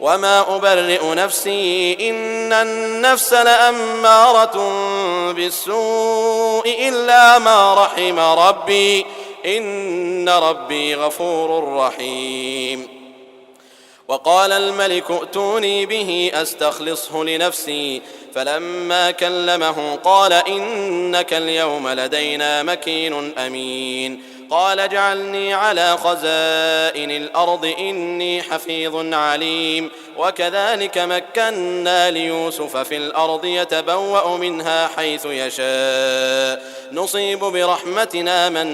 وما أبرئ نفسي إن النفس لأمارة بالسوء إلا ما رحم ربي إن ربي غفور رحيم. وقال الملك ائتوني به أستخلصه لنفسي فلما كلمه قال إنك اليوم لدينا مكين أمين. قال اجعلني على خزائن الأرض إني حفيظ عليم. وكذلك مكنا ليوسف في الأرض يتبوأ منها حيث يشاء نصيب برحمتنا من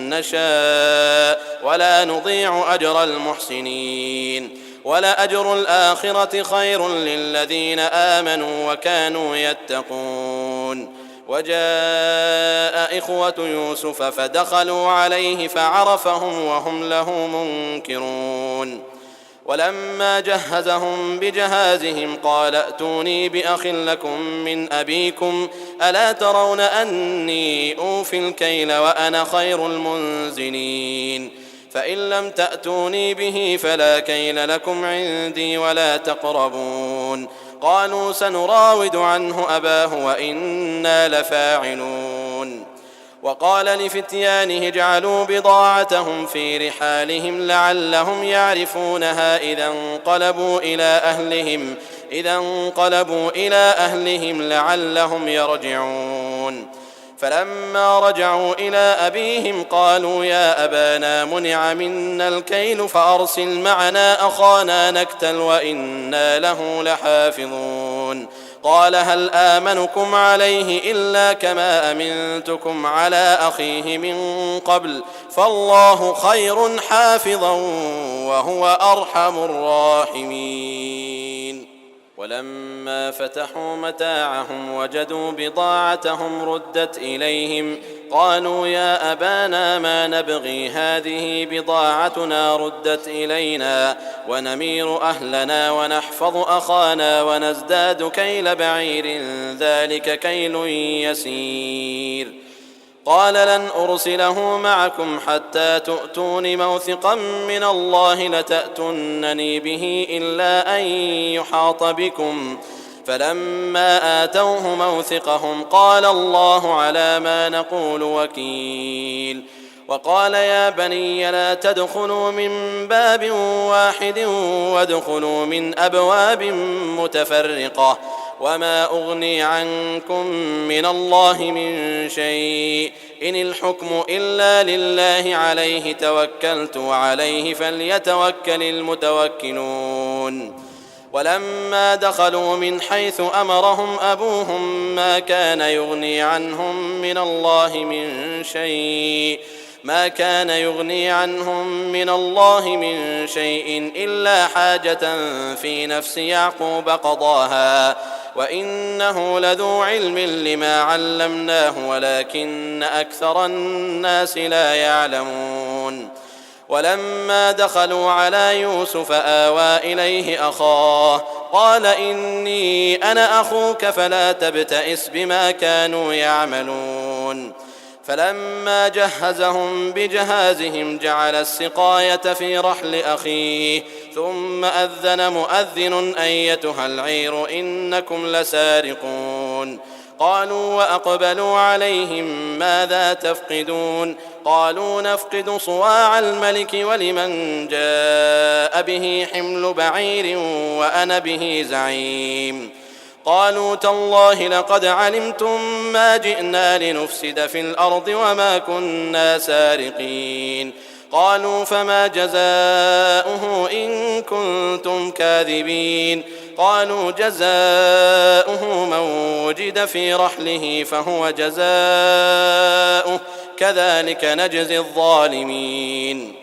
نشاء ولا نضيع أجر المحسنين ولأجر الآخرة خير للذين آمنوا وكانوا يتقون. وجاء إخوة يوسف فدخلوا عليه فعرفهم وهم له منكرون. ولما جهزهم بجهازهم قال ائتوني بأخ لكم من أبيكم ألا ترون أني أوفي الكيل وأنا خير المنزلين فإن لم تأتوني به فلا كيل لكم عندي ولا تقربون. قالوا سنراود عنه أباه وإنا لفاعلون. وقال لفتيانه اجعلوا بضاعتهم في رحالهم لعلهم يعرفونها إذا انقلبوا إلى أهلهم لعلهم يرجعون. فلما رجعوا إلى أبيهم قالوا يا أبانا منع منا الكيل فأرسل معنا أخانا نكتل وإنا له لحافظون. قال هل آمنكم عليه إلا كما أمنتكم على أخيه من قبل فالله خير حافظا وهو أرحم الراحمين. ولما فتحوا متاعهم وجدوا بضاعتهم ردت إليهم قالوا يا أبانا ما نبغي هذه بضاعتنا ردت إلينا ونمير أهلنا ونحفظ أخانا ونزداد كيل بعير ذلك كيل يسير. قال لن أرسله معكم حتى تؤتون موثقا من الله لتأتونني به إلا أن يحاط بكم فلما آتوه موثقهم قال الله على ما نقول وكيل. وقال يا بني لا تدخلوا من باب واحد وادخلوا من أبواب متفرقة وما أغني عنكم من الله من شيء إن الحكم إلا لله عليه توكلت وعليه فليتوكل المتوكلون. ولما دخلوا من حيث أمرهم أبوهم ما كان يغني عنهم من الله من شيء إلا حاجة في نفس يعقوب قضاها وإنه لذو علم لما علمناه ولكن أكثر الناس لا يعلمون. ولما دخلوا على يوسف آوى إليه أخاه قال إني أنا أخوك فلا تبتئس بما كانوا يعملون. فلما جهزهم بجهازهم جعل السقاية في رحل أخيه ثم أذن مؤذن أيتها العير إنكم لسارقون. قالوا وأقبلوا عليهم ماذا تفقدون قالوا نفقد صواع الملك ولمن جاء به حمل بعير وأنا به زعيم. قالوا تالله لقد علمتم ما جئنا لنفسد في الأرض وما كنا سارقين. قالوا فما جزاؤه إن كنتم كاذبين. قالوا جزاؤه من وجد في رحله فهو جزاؤه كذلك نجزي الظالمين.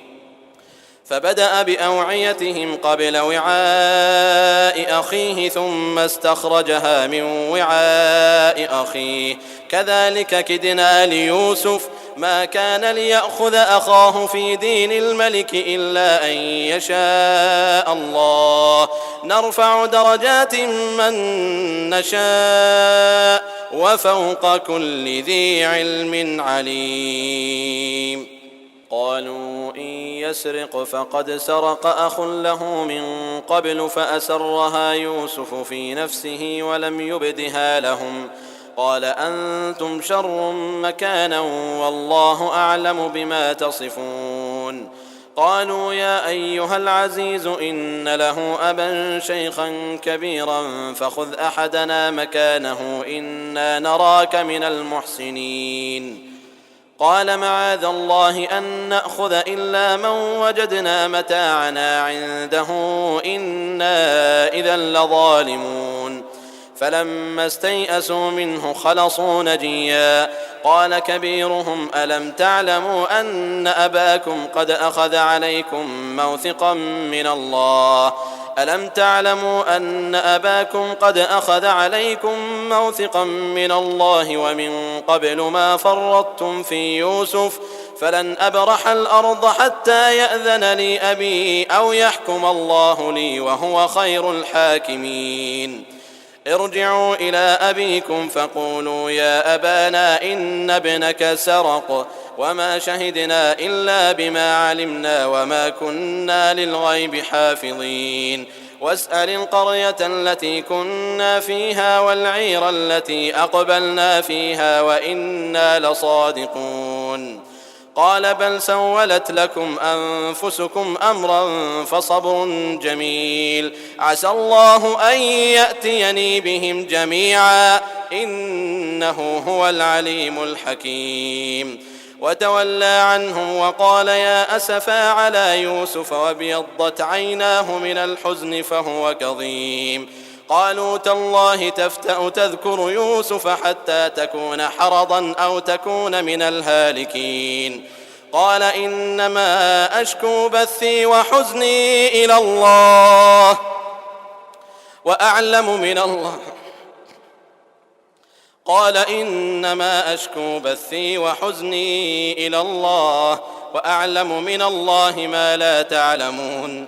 فبدأ بأوعيتهم قبل وعاء أخيه ثم استخرجها من وعاء أخيه كذلك كدنا ليوسف ما كان ليأخذ أخاه في دين الملك إلا أن يشاء الله نرفع درجات من نشاء وفوق كل ذي علم عليم. قالوا إن يسرق فقد سرق أخ له من قبل فأسرها يوسف في نفسه ولم يبدها لهم قال أنتم شر مكانا والله أعلم بما تصفون. قالوا يا أيها العزيز إن له أبا شيخا كبيرا فخذ أحدنا مكانه إنا نراك من المحسنين. قال معاذ الله أن نأخذ إلا من وجدنا متاعنا عنده إنا إذا لظالمون. فلما استيئسوا منه خلصوا نجيا قال كبيرهم ألم تعلموا أن أباكم قد أخذ عليكم موثقا من الله ومن قبل ما فرطتم في يوسف فلن أبرح الأرض حتى يأذن لي أبي أو يحكم الله لي وهو خير الحاكمين. ارجعوا إلى أبيكم فقولوا يا أبانا إن ابنك سرق وما شهدنا إلا بما علمنا وما كنا للغيب حافظين. واسأل القرية التي كنا فيها والعير التي أقبلنا فيها وإنا لصادقون. قال بل سولت لكم أنفسكم أمرا فصبر جميل عسى الله أن يأتيني بهم جميعا إنه هو العليم الحكيم. وتولى عنهم وقال يا أسفا على يوسف وابيضت عيناه من الحزن فهو كظيم. قالوا تالله تفتأ تذكر يوسف حتى تكون حرضا أو تكون من الهالكين. قال إنما أشكو بثي وحزني إلى الله وأعلم من الله ما لا تعلمون.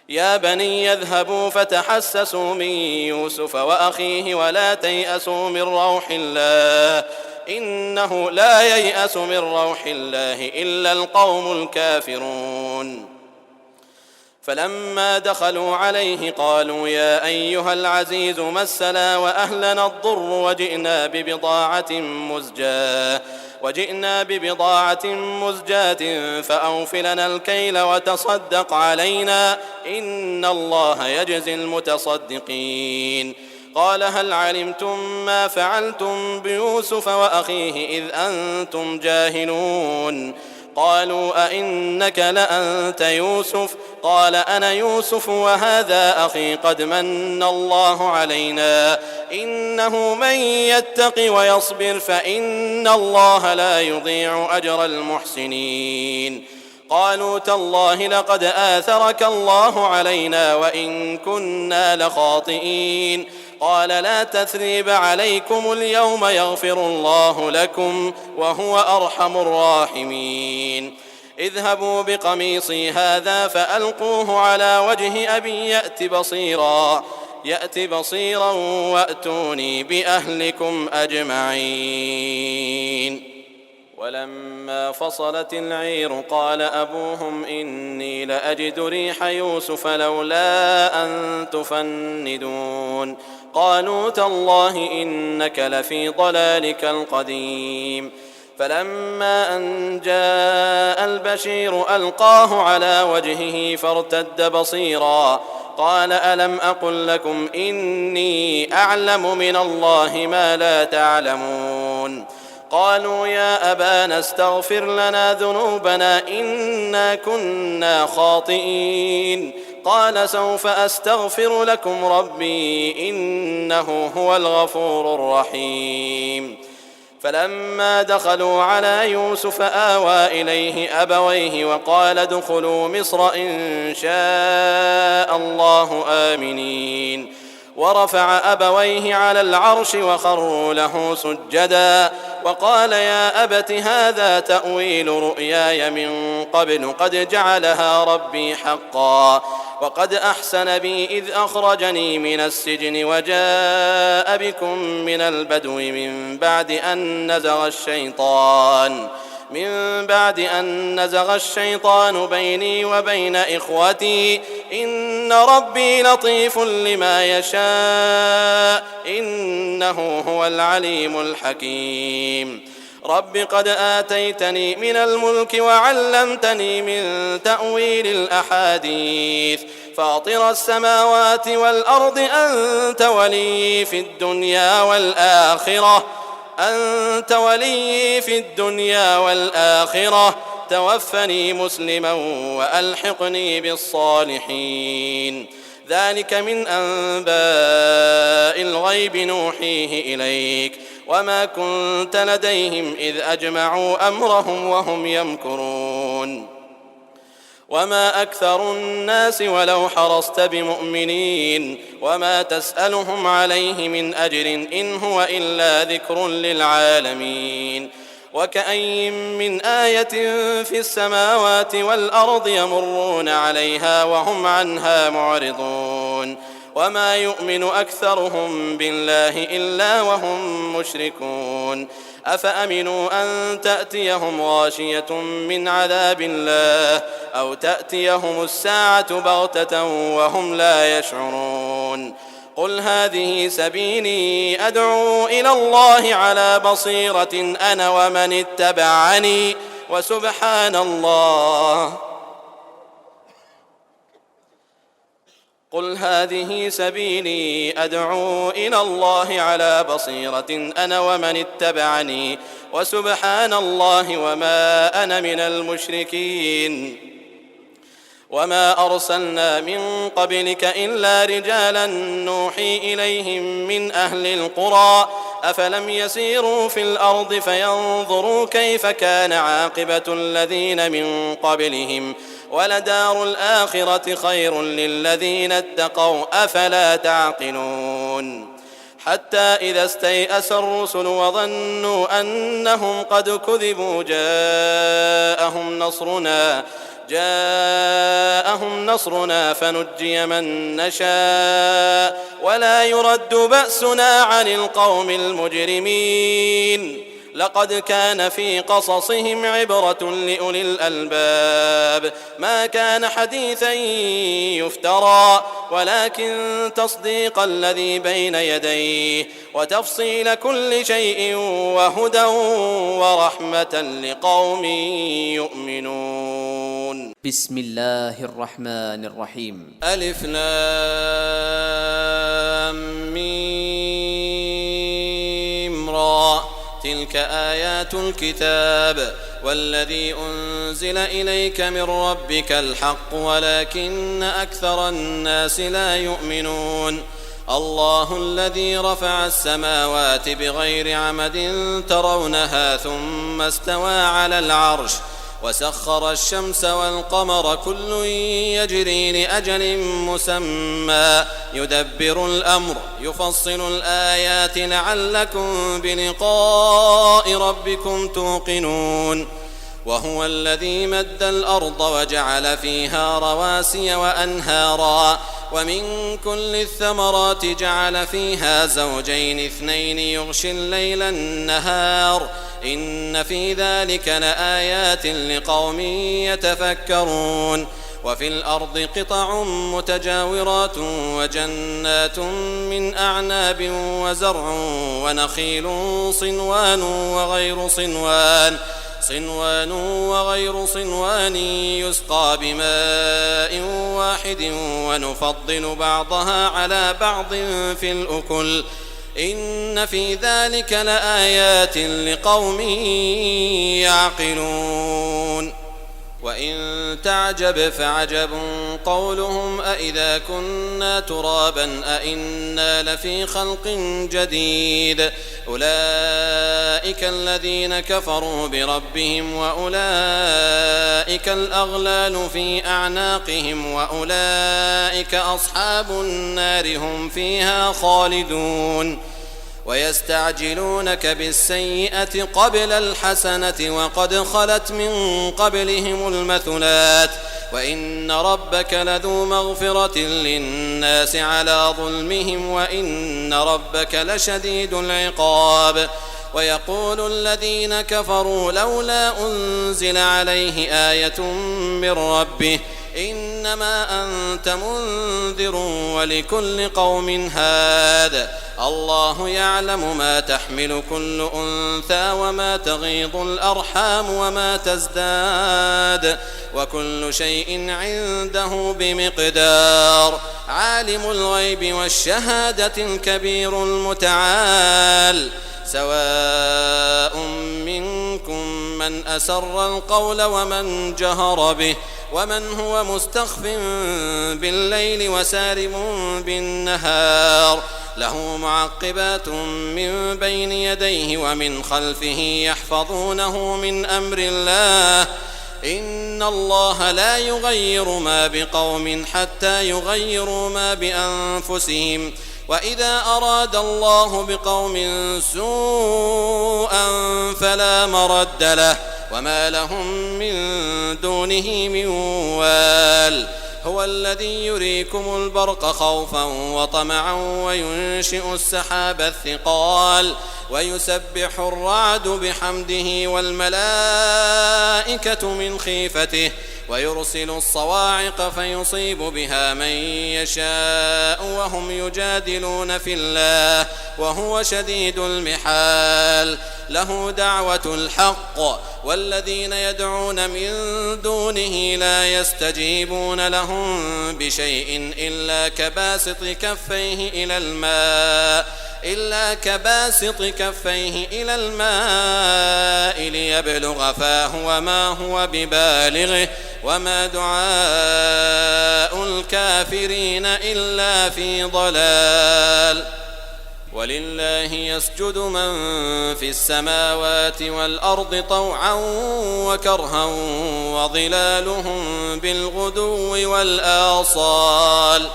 يا بني يذهبوا فتحسسوا من يوسف وأخيه ولا تيأسوا من روح الله إنه لا ييأس من روح الله إلا القوم الكافرون. فلما دخلوا عليه قالوا يا أيها العزيز مسنا وأهلنا الضر وجئنا ببضاعة مزجاة فأوف لنا الكيل وتصدق علينا إن الله يجزي المتصدقين. قال هل علمتم ما فعلتم بيوسف وأخيه إذ أنتم جاهلون؟ قالوا أئنك لأنت يوسف؟ قال أنا يوسف وهذا أخي قد من الله علينا إنه من يتق ويصبر فإن الله لا يضيع أجر المحسنين. قالوا تالله لقد آثرك الله علينا وإن كنا لخاطئين. قال لا تثريب عليكم اليوم يغفر الله لكم وهو أرحم الراحمين. اذهبوا بقميصي هذا فألقوه على وجه أبي يأت بصيرا وأتوني بأهلكم أجمعين. ولما فصلت العير قال أبوهم إني لأجد ريح يوسف لولا أن تفندون. قالوا تالله إنك لفي ضلالك القديم. فلما أن جاء البشير ألقاه على وجهه فارتد بصيرا قال ألم أقل لكم إني أعلم من الله ما لا تعلمون؟ قالوا يا أبانا استغفر لنا ذنوبنا إنا كنا خاطئين. قال سوف أستغفر لكم ربي إنه هو الغفور الرحيم. فلما دخلوا على يوسف آوى إليه أبويه وقال ادخلوا مصر إن شاء الله آمنين. ورفع أبويه على العرش وخروا له سجدا وقال يا أبت هذا تأويل رؤياي من قبل قد جعلها ربي حقا وقد أحسن بي إذ أخرجني من السجن وجاء بكم من البدو من بعد أن نزغ الشيطان من بعد أن نزغ الشيطان بيني وبين إخوتي إن ربي لطيف لما يشاء إنه هو العليم الحكيم. رب قد آتيتني من الملك وعلمتني من تأويل الأحاديث فاطر السماوات والأرض أنت ولي في الدنيا والآخرة توفني مسلما وألحقني بالصالحين. ذلك من أنباء الغيب نوحيه إليك وما كنت لديهم إذ أجمعوا أمرهم وهم يمكرون. وما أكثر الناس ولو حرصت بمؤمنين وما تسألهم عليه من أجر إن هو إلا ذكر للعالمين. وكأي من آية في السماوات والأرض يمرون عليها وهم عنها معرضون وما يؤمن أكثرهم بالله إلا وهم مشركون. أفأمنوا أن تأتيهم غاشية من عذاب الله أو تأتيهم الساعة بغتة وهم لا يشعرون. قل هذه سبيلي أدعو إلى الله على بصيرة أنا ومن اتبعني وسبحان الله. قل هذه سبيلي أدعو إلى الله على بصيرة أنا ومن اتبعني وسبحان الله وما أنا من المشركين. وما أرسلنا من قبلك إلا رجالا نوحي إليهم من أهل القرى أفلم يسيروا في الأرض فينظروا كيف كان عاقبة الذين من قبلهم ولدار الآخرة خير للذين اتقوا أفلا تعقلون. حتى إذا استيأس الرسل وظنوا أنهم قد كذبوا جاءهم نصرنا فنجي من نشاء ولا يرد بأسنا عن القوم المجرمين. لقد كان في قصصهم عبرة لأولي الألباب ما كان حديثا يفترى ولكن تصديق الذي بين يديه وتفصيل كل شيء وهدى ورحمة لقوم يؤمنون. بسم الله الرحمن الرحيم. ألف لام ميم را تلك آيات الكتاب والذي أنزل إليك من ربك الحق ولكن أكثر الناس لا يؤمنون. الله الذي رفع السماوات بغير عمد ترونها ثم استوى على العرش وسخر الشمس والقمر كل يجري لأجل مسمى يدبر الأمر يفصل الآيات لعلكم بلقاء ربكم توقنون. وهو الذي مد الأرض وجعل فيها رواسي وأنهارا ومن كل الثمرات جعل فيها زوجين اثنين يغشي الليل النهار إن في ذلك لآيات لقوم يتفكرون. وفي الأرض قطع متجاورات وجنات من أعناب وزرع ونخيل صنوان وغير صنوان يسقى بماء واحد ونفضل بعضها على بعض في الأكل إن في ذلك لآيات لقوم يعقلون. وإن تعجب فعجب قولهم أإذا كنا ترابا أإنا لفي خلق جديد أولئك الذين كفروا بربهم وأولئك الأغلال في أعناقهم وأولئك أصحاب النار هم فيها خالدون. ويستعجلونك بالسيئة قبل الحسنة وقد خلت من قبلهم المثلات وإن ربك لذو مغفرة للناس على ظلمهم وإن ربك لشديد العقاب. ويقول الذين كفروا لولا أنزل عليه آية من ربه إنما أنت منذر ولكل قوم هاد الله يعلم ما تحمل كل أنثى وما تغيض الأرحام وما تزداد وكل شيء عنده بمقدار عالم الغيب والشهادة الكبير المتعال سواء منكم من أسر القول ومن جهر به ومن هو مستخف بالليل وسارب بالنهار له معقبات من بين يديه ومن خلفه يحفظونه من أمر الله إن الله لا يغير ما بقوم حتى يغيروا ما بأنفسهم وإذا أراد الله بقوم سوءا فلا مرد له وما لهم من دونه من وال هو الذي يريكم البرق خوفا وطمعا وينشئ السحاب الثقال ويسبح الرعد بحمده والملائكة من خيفته ويرسل الصواعق فيصيب بها من يشاء وهم يجادلون في الله وهو شديد المحال له دعوة الحق والذين يدعون من دونه لا يستجيبون لهم بشيء إلا كباسط كفيه إلى الماء ليبلغ فاه وما هو ببالغه وما دعاء الكافرين إلا في ضلال ولله يسجد من في السماوات والأرض طوعا وكرها وظلالهم بالغدو والآصال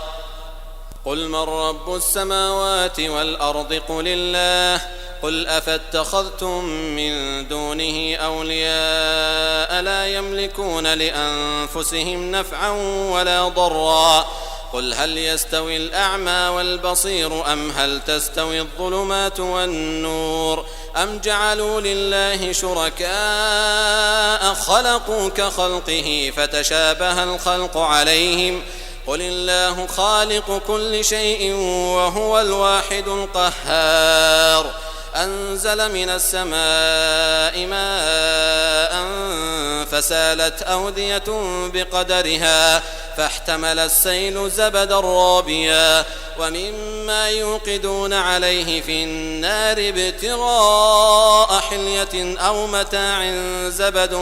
قل من رب السماوات والأرض قل الله قل أفاتخذتم من دونه أولياء لا يملكون لأنفسهم نفعا ولا ضرا قل هل يستوي الأعمى والبصير أم هل تستوي الظلمات والنور أم جعلوا لله شركاء خلقوا كخلقه فتشابه الخلق عليهم قل الله خالق كل شيء وهو الواحد القهار أنزل من السماء ماء فسالت أودية بقدرها فاحتمل السيل زبدا رابيا ومما يوقدون عليه في النار ابتغاء حلية أو متاع زبد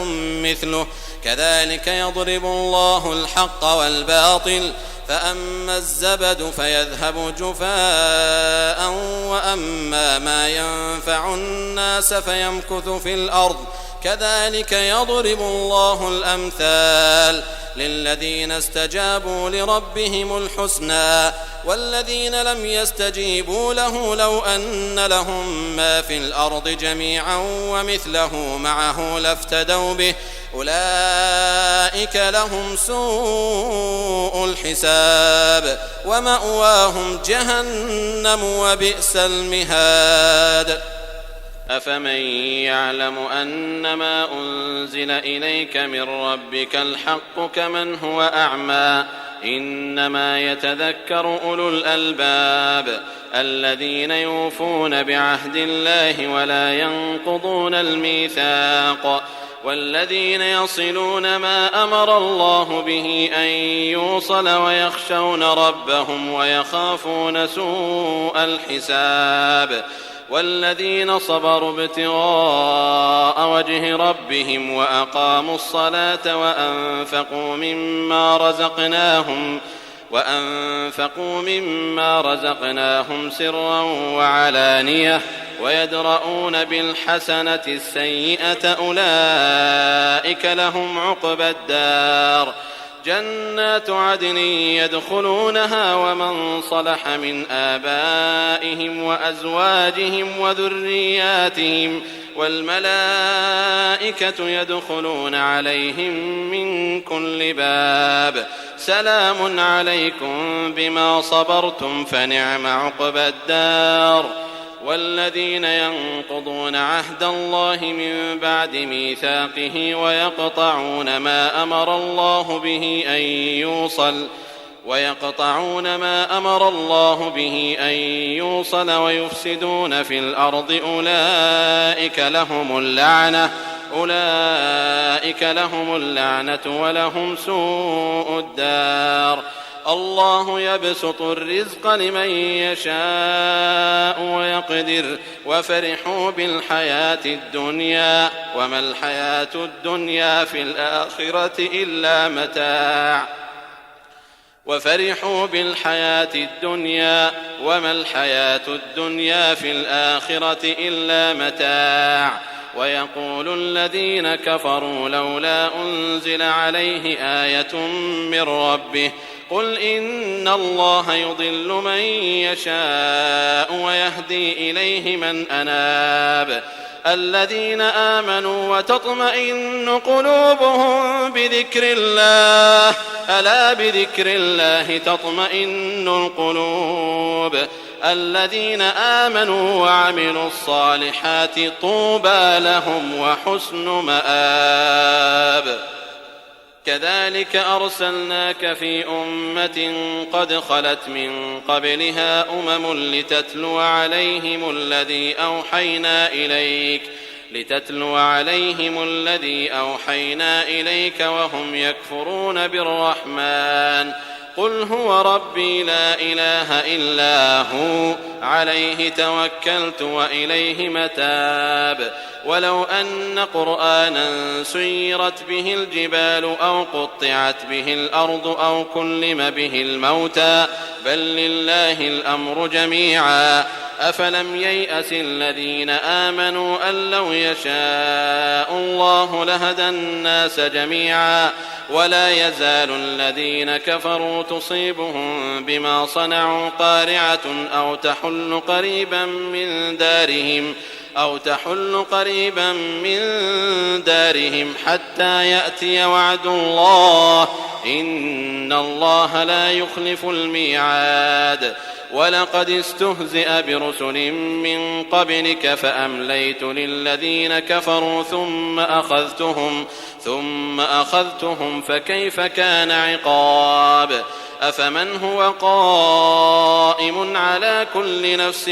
مثله كذلك يضرب الله الحق والباطل فأما الزبد فيذهب جفاء وأما ما ينفع الناس فيمكث في الأرض كذلك يضرب الله الأمثال للذين استجابوا لربهم الحسنى والذين لم يستجيبوا له لو أن لهم ما في الأرض جميعا ومثله معه لافتدوا به أولئك لهم سوء الحساب ومأواهم جهنم وبئس المهاد أفمن يعلم أنما أنزل إليك من ربك الحق كمن هو أعمى إنما يتذكر أولو الألباب الذين يوفون بعهد الله ولا ينقضون الميثاق والذين يصلون ما أمر الله به أن يوصل ويخشون ربهم ويخافون سوء الحساب والذين صبروا ابتغاء وجه ربهم وأقاموا الصلاة وأنفقوا مما رزقناهم سرا وعلانية ويدرؤون بالحسنة السيئة أولئك لهم عقبى الدار جنات عدن يدخلونها ومن صلح من آبائهم وأزواجهم وذرياتهم والملائكة يدخلون عليهم من كل باب سلام عليكم بما صبرتم فنعم عقبى الدار والذين ينقضون عهد الله من بعد ميثاقه ويقطعون ما أمر الله به أن يوصل ويفسدون في الأرض أولئك لهم اللعنة ولهم سوء الدار. الله يبسط الرزق لمن يشاء ويقدر وفرحوا بالحياة الدنيا وما الحياة الدنيا في الآخرة إلا متاع. ويقول الذين كفروا لولا أنزل عليه آية من ربه قل إن الله يضل من يشاء ويهدي إليه من أناب. الذين آمنوا وتطمئن قلوبهم بذكر الله ألا بذكر الله تطمئن القلوب. الذين آمنوا وعملوا الصالحات طوبى لهم وحسن مآب. كذلك أرسلناك في أمة قد خلت من قبلها لتتلو عليهم الذي أوحينا إليك وهم يكفرون بالرحمن قل هو ربي لا إله إلا هو عليه توكلت وإليه متاب. ولو أن قرآنا سيرت به الجبال أو قطعت به الأرض أو كلم به الموتى بل لله الأمر جميعا أفلم ييأس الذين آمنوا أن لو يشاء الله لهدى الناس جميعا ولا يزال الذين كفروا تصيبهم بما صنعوا قارعة أو تحل قريبا من دارهم حتى يأتي وعد الله إن الله لا يخلف الميعاد. ولقد استهزئ برسل من قبلك فأمليت للذين كفروا ثم أخذتهم فكيف كان عقاب. أفمن هو قائم على كل نفس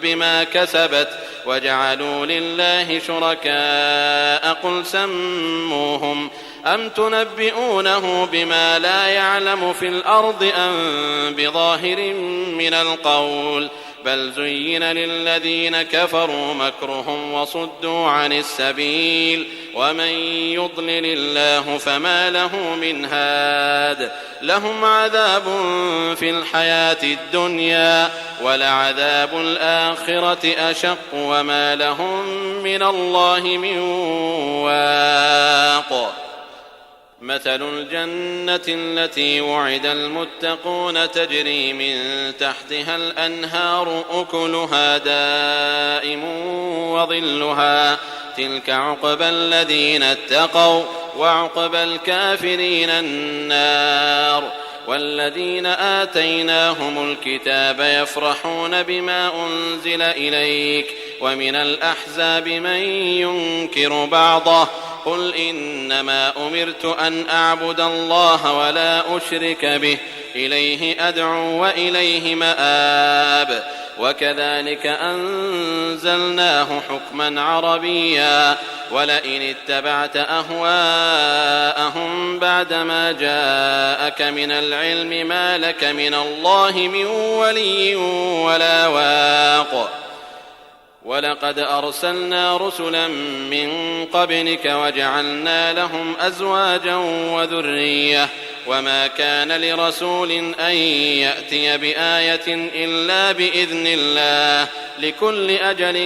بما كسبت وجعلوا لله شركاء قل سموهم أم تنبئونه بما لا يعلم في الأرض أم بظاهر من القول بل زين للذين كفروا مكرهم وصدوا عن السبيل ومن يضلل الله فما له من هاد. لهم عذاب في الحياة الدنيا ولعذاب الآخرة أشق وما لهم من الله من واق. مثل الجنة التي وعد المتقون تجري من تحتها الأنهار أكلها دائم وظلها تلك عقبى الذين اتقوا وعقبى الكافرين النار. والذين آتيناهم الكتاب يفرحون بما أنزل إليك ومن الأحزاب من ينكر بعضه قل إنما أمرت أن أعبد الله ولا أشرك به إليه أدعو وإليه مآب. وكذلك أنزلناه حكما عربيا ولئن اتبعت أهواءهم بعدما جاءك من العلم ما لك من الله من ولي ولا واق. ولقد أرسلنا رسلا من قبلك وجعلنا لهم أزواجا وذرية وما كان لرسول أن يأتي بآية إلا بإذن الله لكل أجل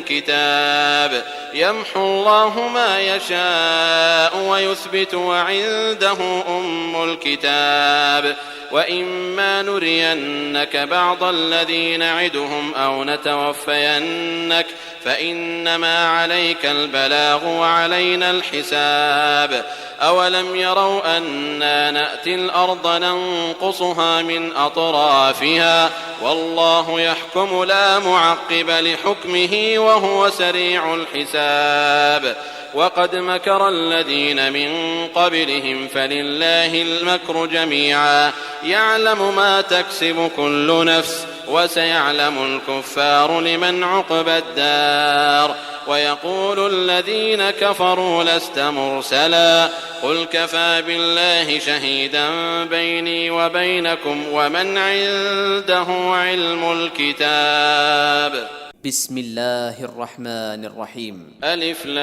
كتاب يمحو الله ما يشاء ويثبت وعنده أم الكتاب. وإما نرينك بعض الذي نعدهم أو نتوفينك فإنما عليك البلاغ وعلينا الحساب. أولم يروا أنا نأتي نأتي الأرض ننقصها من أطرافها والله يحكم لا معقب لحكمه وهو سريع الحساب. وقد مكر الذين من قبلهم فلله المكر جميعا يعلم ما تكسب كل نفس وسيعلم الكفار لمن عقبى الدار. ويقول الذين كفروا لست مرسلا قل كفى بالله شهيدا بيني وبينكم ومن عنده علم الكتاب. بسم الله الرحمن الرحيم. ألف لام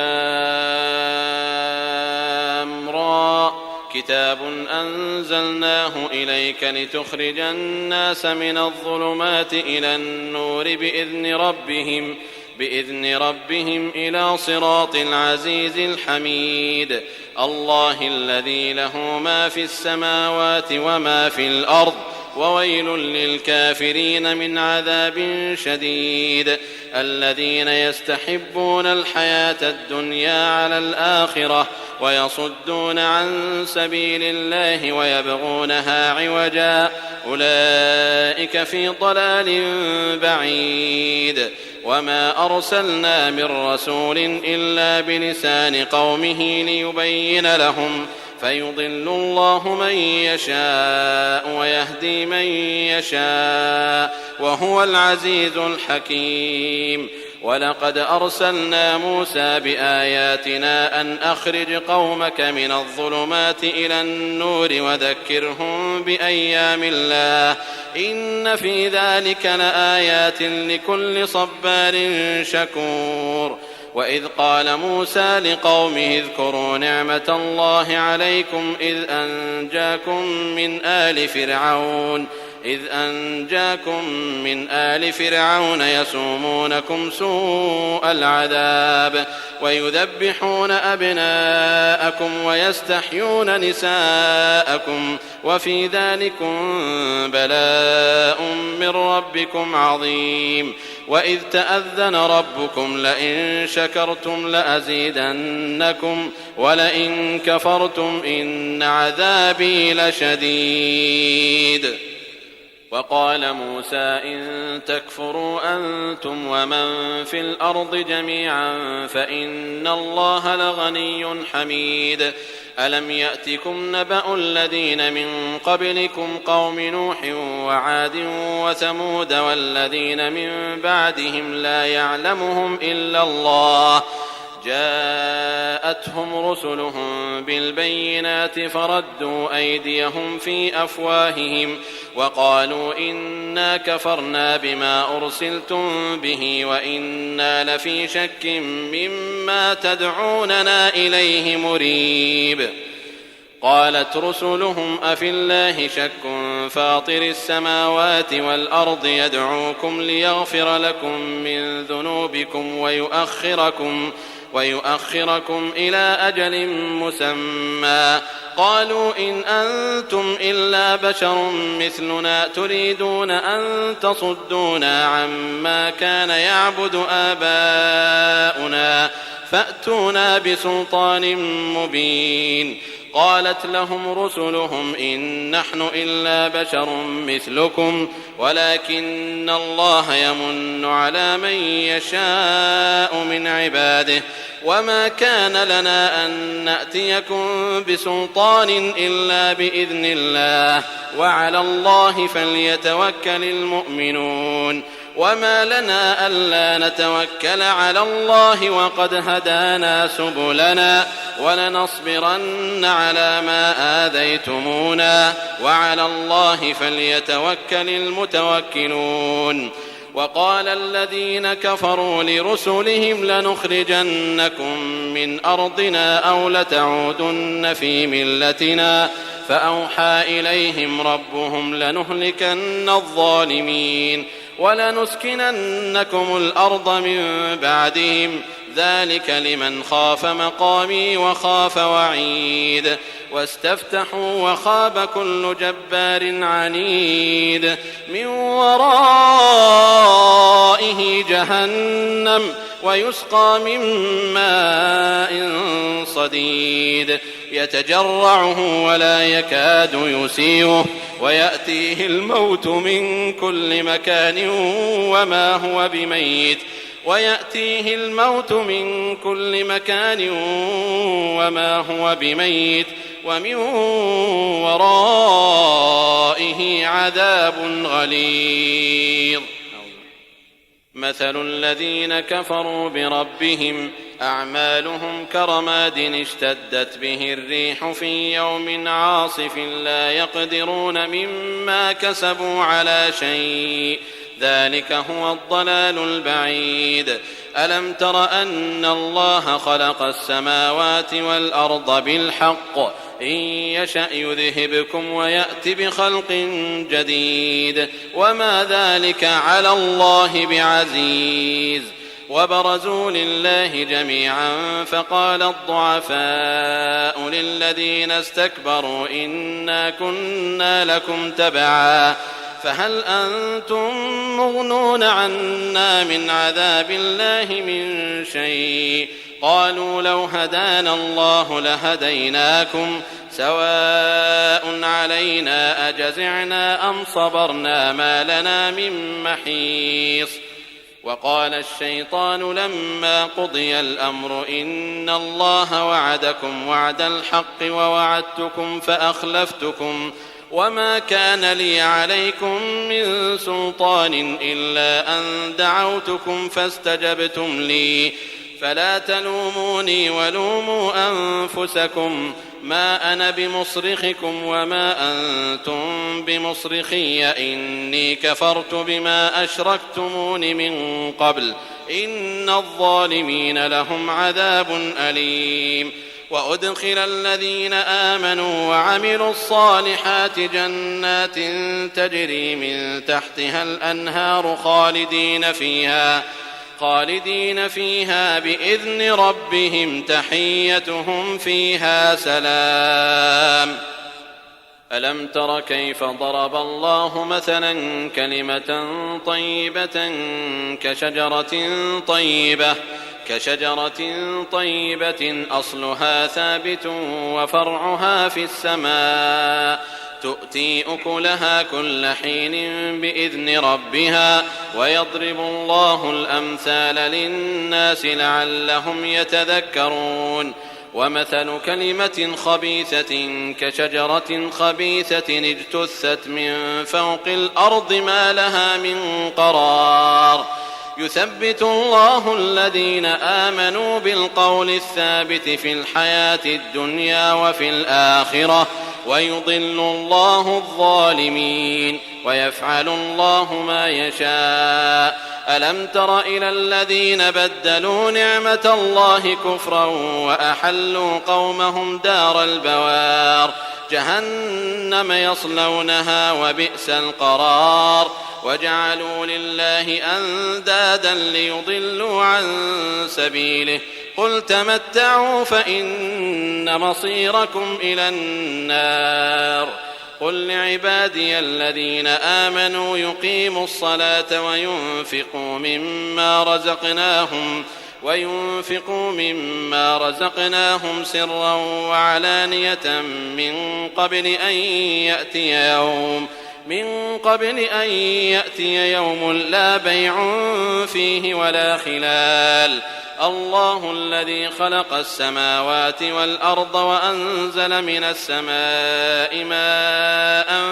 را كتاب أنزلناه إليك لتخرج الناس من الظلمات إلى النور بإذن ربهم إلى صراط العزيز الحميد. الله الذي له ما في السماوات وما في الأرض وويل للكافرين من عذاب شديد. الذين يستحبون الحياة الدنيا على الآخرة ويصدون عن سبيل الله ويبغونها عوجا أولئك في ضلال بعيد. وما أرسلنا من رسول إلا بلسان قومه ليبين لهم فيضل الله من يشاء ويهدي من يشاء وهو العزيز الحكيم. ولقد أرسلنا موسى بآياتنا أن أخرج قومك من الظلمات إلى النور وذكرهم بأيام الله إن في ذلك لآيات لكل صبار شكور. وإذ قال موسى لقومه اذكروا نعمة الله عليكم إذ أنجاكم من آل فرعون يسومونكم سوء العذاب ويذبحون أبناءكم ويستحيون نساءكم وفي ذلكم بلاء من ربكم عظيم. وإذ تأذن ربكم لئن شكرتم لأزيدنكم ولئن كفرتم إن عذابي لشديد. وقال موسى إن تكفروا أنتم ومن في الأرض جميعا فإن الله لغني حميد. ألم يأتكم نبأ الذين من قبلكم قوم نوح وعاد وثمود والذين من بعدهم لا يعلمهم إلا الله جاءتهم رسلهم بالبينات فردوا أيديهم في أفواههم وقالوا إنا كفرنا بما أرسلتم به وإنا لفي شك مما تدعوننا إليه مريب. قالت رسلهم أفي الله شك فاطر السماوات والأرض يدعوكم ليغفر لكم من ذنوبكم ويؤخركم إلى أجل مسمى قالوا إن أنتم إلا بشر مثلنا تريدون أن تصدونا عما كان يعبد آباؤنا فأتونا بسلطان مبين. قالت لهم رسلهم إن نحن إلا بشر مثلكم ولكن الله يمن على من يشاء من عباده وما كان لنا أن نأتيكم بسلطان إلا بإذن الله وعلى الله فليتوكل المؤمنون. وما لنا ألا نتوكل على الله وقد هدانا سبلنا ولنصبرن على ما آذيتمونا وعلى الله فليتوكل المتوكلون. وقال الذين كفروا لرسلهم لنخرجنكم من أرضنا أو لتعودن في ملتنا فأوحى إليهم ربهم لنهلكن الظالمين ولنسكننكم الأرض من بعدهم ذلك لمن خاف مقامي وخاف وعيد واستفتحوا وخاب كل جبار عنيد من ورائه جهنم ويسقى من ماء صديد يتجرعه ولا يكاد يسيغه ويأتيه الموت من كل مكان وما هو بميت ومن ورائه عذاب غليظ مثل الذين كفروا بربهم أعمالهم كرماد اشتدت به الريح في يوم عاصف لا يقدرون مما كسبوا على شيء ذلك هو الضلال البعيد ألم تر أن الله خلق السماوات والأرض بالحق إن يشأ يذهبكم ويأت بخلق جديد وما ذلك على الله بعزيز وبرزوا لله جميعا فقال الضعفاء للذين استكبروا إنا كنا لكم تبعا فهل أنتم مغنون عنا من عذاب الله من شيء قالوا لو هدانا الله لهديناكم سواء علينا أجزعنا أم صبرنا ما لنا من محيص وقال الشيطان لما قضي الأمر إن الله وعدكم وعد الحق ووعدتكم فأخلفتكم وما كان لي عليكم من سلطان إلا أن دعوتكم فاستجبتم لي فلا تلوموني ولوموا أنفسكم ما أنا بمصرخكم وما أنتم بمصرخي إني كفرت بما أشركتمون من قبل إن الظالمين لهم عذاب أليم وأدخل الذين آمنوا وعملوا الصالحات جنات تجري من تحتها الأنهار خالدين فيها بإذن ربهم تحيتهم فيها سلام ألم تر كيف ضرب الله مثلا كلمة طيبة كشجرة طيبة أصلها ثابت وفرعها في السماء تؤتي أكلها كل حين بإذن ربها ويضرب الله الأمثال للناس لعلهم يتذكرون ومثل كلمة خبيثة كشجرة خبيثة اجتثت من فوق الأرض ما لها من قرار يثبت الله الذين آمنوا بالقول الثابت في الحياة الدنيا وفي الآخرة ويضل الله الظالمين ويفعل الله ما يشاء ألم تر إلى الذين بدلوا نعمة الله كفرا وأحلوا قومهم دار البوار جهنم يصلونها وبئس القرار وجعلوا لله أندادا ليضلوا عن سبيله قل تمتعوا فإن مصيركم إلى النار قل لعبادي الذين آمنوا يقيموا الصلاة وينفقوا مما رزقناهم سرا وعلانية من قبل أن يأتي يوم لا بيع فيه ولا خلال الله الذي خلق السماوات والأرض وأنزل من السماء ماء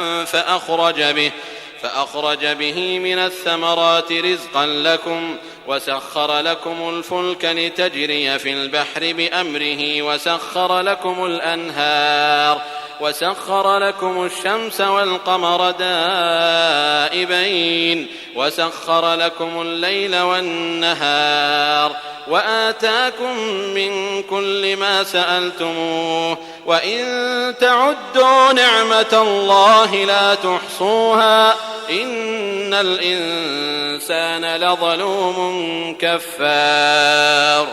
فأخرج به من الثمرات رزقا لكم وسخر لكم الفلك لتجري في البحر بأمره وسخر لكم الأنهار وسخر لكم الشمس والقمر دائبين وسخر لكم الليل والنهار وآتاكم من كل ما سألتموه وإن تعدوا نعمة الله لا تحصوها إن الإنسان الإنسان لظلوم كفار.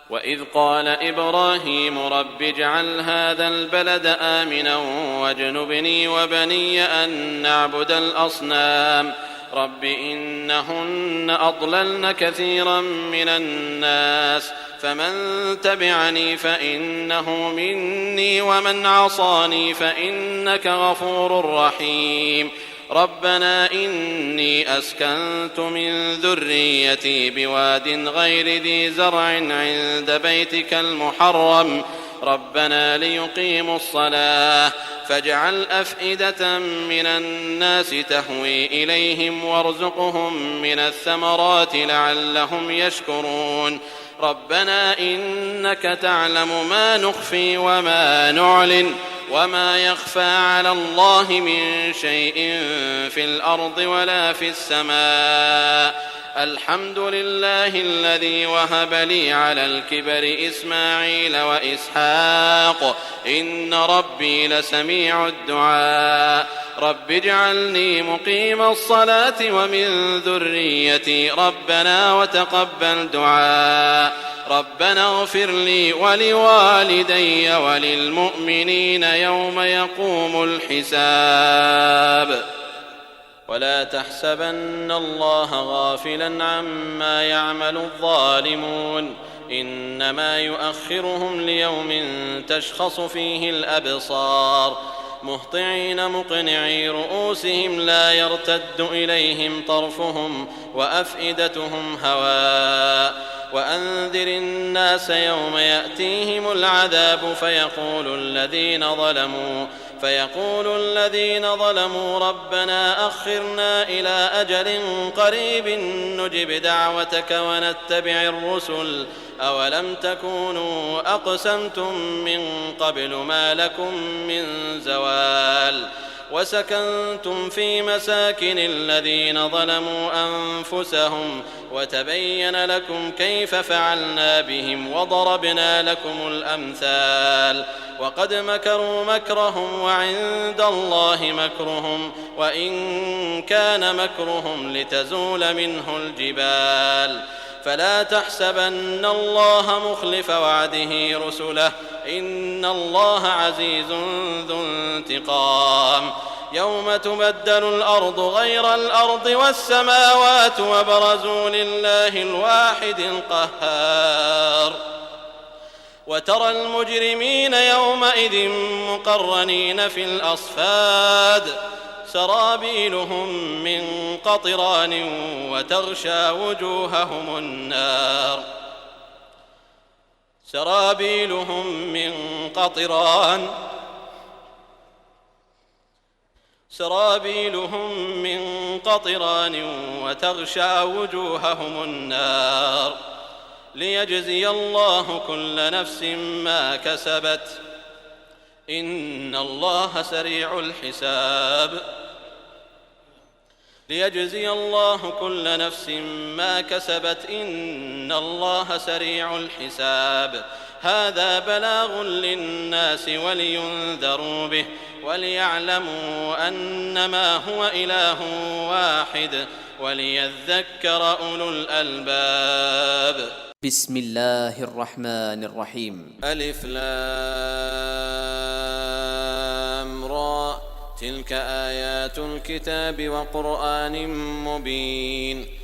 وإذ قال إبراهيم رب اجعل هذا البلد آمنا واجنبني وبني أن نعبد الأصنام رب إنهن أضللن كثيرا من الناس فمن تبعني فإنه مني ومن عصاني فإنك غفور رحيم. ربنا إني أسكنت من ذريتي بواد غير ذي زرع عند بيتك المحرم ربنا ليقيموا الصلاة فاجعل أفئدة من الناس تهوي إليهم وارزقهم من الثمرات لعلهم يشكرون. ربنا إنك تعلم ما نخفي وما نعلن وما يخفى على الله من شيء في الأرض ولا في السماء. الحمد لله الذي وهب لي على الكبر إسماعيل وإسحاق إن ربي لسميع الدعاء. رب اجعلني مقيم الصلاة ومن ذريتي ربنا وتقبل دعاء. ربنا اغفر لي ولوالدي وللمؤمنين يوم يقوم الحساب. ولا تحسبن الله غافلا عما يعمل الظالمون إنما يؤخرهم ليوم تشخص فيه الأبصار مهطعين مقنعي رؤوسهم لا يرتد إليهم طرفهم وأفئدتهم هواء. وأنذر الناس يوم يأتيهم العذاب فيقول الذين ظلموا ربنا أخرنا إلى أجل قريب نجب دعوتك ونتبع الرسل أولم تكونوا أقسمتم من قبل ما لكم من زوال. وسكنتم في مساكن الذين ظلموا أنفسهم وتبين لكم كيف فعلنا بهم وضربنا لكم الأمثال. وقد مكروا مكرهم وعند الله مكرهم وإن كان مكرهم لتزول منه الجبال. فلا تحسبن الله مخلف وعده رسله إن الله عزيز ذو انتقام. يوم تبدل الأرض غير الأرض والسماوات وبرزوا لله الواحد القهار. وترى المجرمين يومئذ مقرنين في الأصفاد سرابيلهم من قطران وتغشى وجوههم النار. سرابيلهم من قطران وتغشى وجوههم النار ليجزي الله كل نفس ما كسبت إن الله سريع الحساب. ليجزي الله كل نفس ما كسبت إن الله سريع الحساب. هذا بلاغ للناس ولينذروا به وليعلموا أنما هو إله واحد وليذكر أولو الألباب. بسم الله الرحمن الرحيم. ألف لام را تلك آيات الكتاب وقرآن مبين